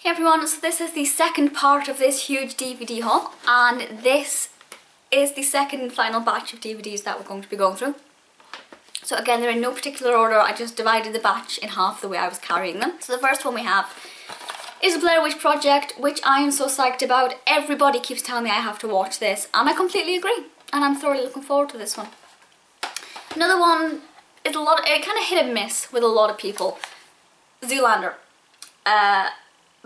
Hey everyone, so this is the second part of this huge DVD haul, and this is the second and final batch of DVDs that we're going to be going through. So again, they're in no particular order, I just divided the batch in half the way I was carrying them. So the first one we have is the Blair Witch Project, which I am so psyched about. Everybody keeps telling me I have to watch this, and I completely agree, and I'm thoroughly looking forward to this one. Another one is it kind of hit and miss with a lot of people. Zoolander.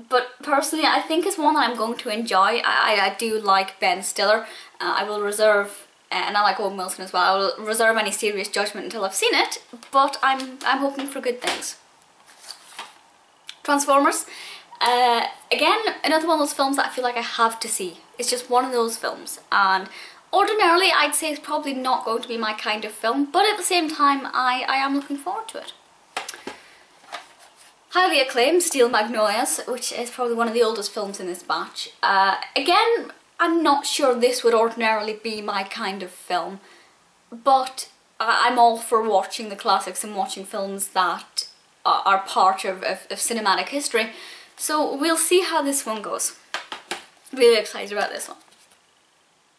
But personally, I think it's one that I'm going to enjoy. I do like Ben Stiller. I will reserve, and I like Owen Wilson as well. I will reserve any serious judgment until I've seen it, but I'm hoping for good things. Transformers. Again, another one of those films that I feel like I have to see. It's just one of those films, and ordinarily I'd say it's probably not going to be my kind of film, but at the same time I am looking forward to it. Highly acclaimed Steel Magnolias, which is probably one of the oldest films in this batch. Again, I'm not sure this would ordinarily be my kind of film, but I'm all for watching the classics and watching films that are part of cinematic history. So we'll see how this one goes. Really excited about this one.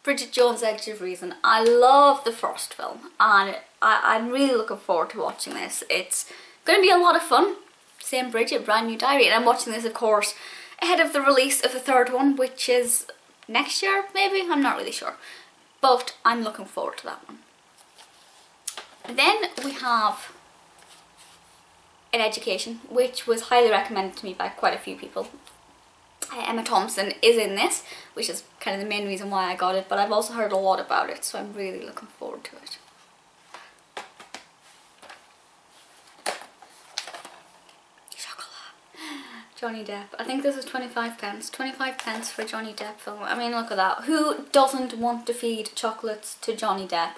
Bridget Jones' Edge of Reason. I love the first film, and I'm really looking forward to watching this. It's going to be a lot of fun. Same Bridget, brand new diary, and I'm watching this of course ahead of the release of the third one, which is next year maybe, I'm not really sure, but I'm looking forward to that one. Then we have An Education, which was highly recommended to me by quite a few people. Emma Thompson is in this, which is kind of the main reason why I got it, but I've also heard a lot about it, so I'm really looking forward to it. Johnny Depp. I think this is 25 pence. 25 pence for a Johnny Depp film. I mean, look at that. Who doesn't want to feed chocolates to Johnny Depp?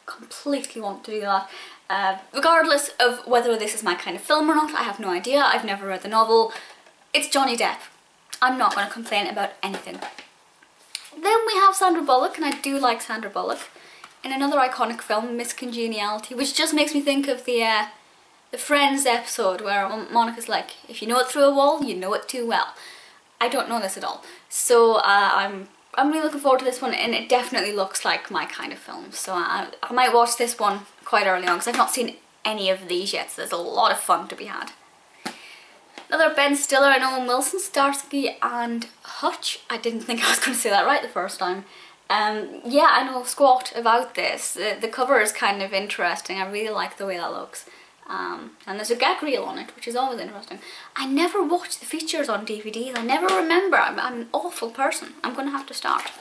Completely want to do that. Regardless of whether this is my kind of film or not, I have no idea. I've never read the novel. It's Johnny Depp. I'm not going to complain about anything. Then we have Sandra Bullock, and I do like Sandra Bullock, in another iconic film, Miss Congeniality, which just makes me think of the Friends episode where Monica's like, if you know it through a wall, you know it too well. I don't know this at all. So I'm really looking forward to this one, and it definitely looks like my kind of film. So I might watch this one quite early on, because I've not seen any of these yet, so there's a lot of fun to be had. Another Ben Stiller and Owen Wilson, Starsky and Hutch. I didn't think I was going to say that right the first time. Yeah, I know squat about this. The cover is kind of interesting. I really like the way that looks. And there's a gag reel on it, which is always interesting. I never watch the features on DVDs. I never remember. I'm an awful person. I'm going to have to start.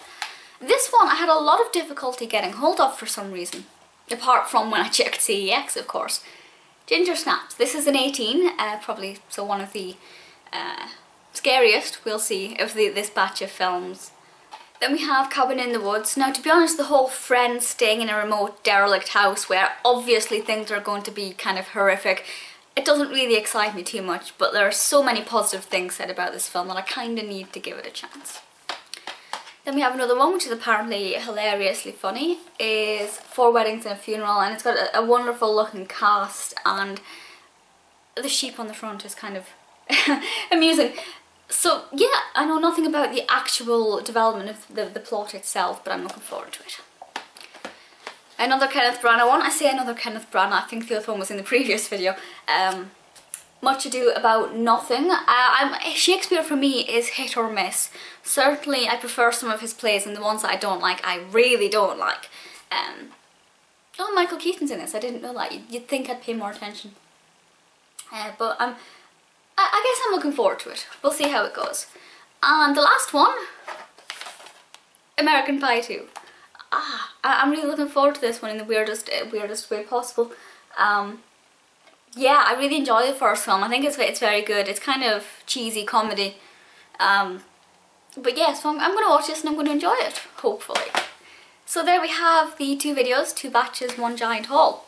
This one I had a lot of difficulty getting hold of for some reason. Apart from when I checked CEX, of course. Ginger Snaps. This is an 18, probably so one of the scariest, we'll see, of this batch of films. Then we have Cabin in the Woods. Now, to be honest, the whole friends staying in a remote, derelict house where obviously things are going to be kind of horrific, it doesn't really excite me too much, but there are so many positive things said about this film that I kind of need to give it a chance. Then we have another one, which is apparently hilariously funny, is Four Weddings and a Funeral, and it's got a wonderful looking cast, and the sheep on the front is kind of amusing. So yeah, I know nothing about the actual development of the plot itself, but I'm looking forward to it. Another Kenneth Branagh one. I say another Kenneth Branagh, I think the other one was in the previous video. Much Ado About Nothing. Shakespeare for me is hit or miss. Certainly I prefer some of his plays, and the ones that I don't like, I really don't like. Oh, Michael Keaton's in this, I didn't know that. You'd think I'd pay more attention. But I guess I'm looking forward to it. We'll see how it goes. And the last one, American Pie 2. I'm really looking forward to this one in the weirdest way possible. Yeah, I really enjoy the first film. I think it's very good. It's kind of cheesy comedy. But yeah, so I'm going to watch this and I'm going to enjoy it, hopefully. So there we have the two videos, two batches, one giant haul.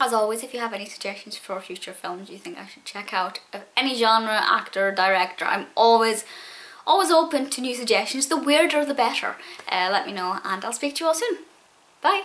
As always, if you have any suggestions for future films you think I should check out, of any genre, actor, director, I'm always open to new suggestions. The weirder the better. Let me know, and I'll speak to you all soon. Bye!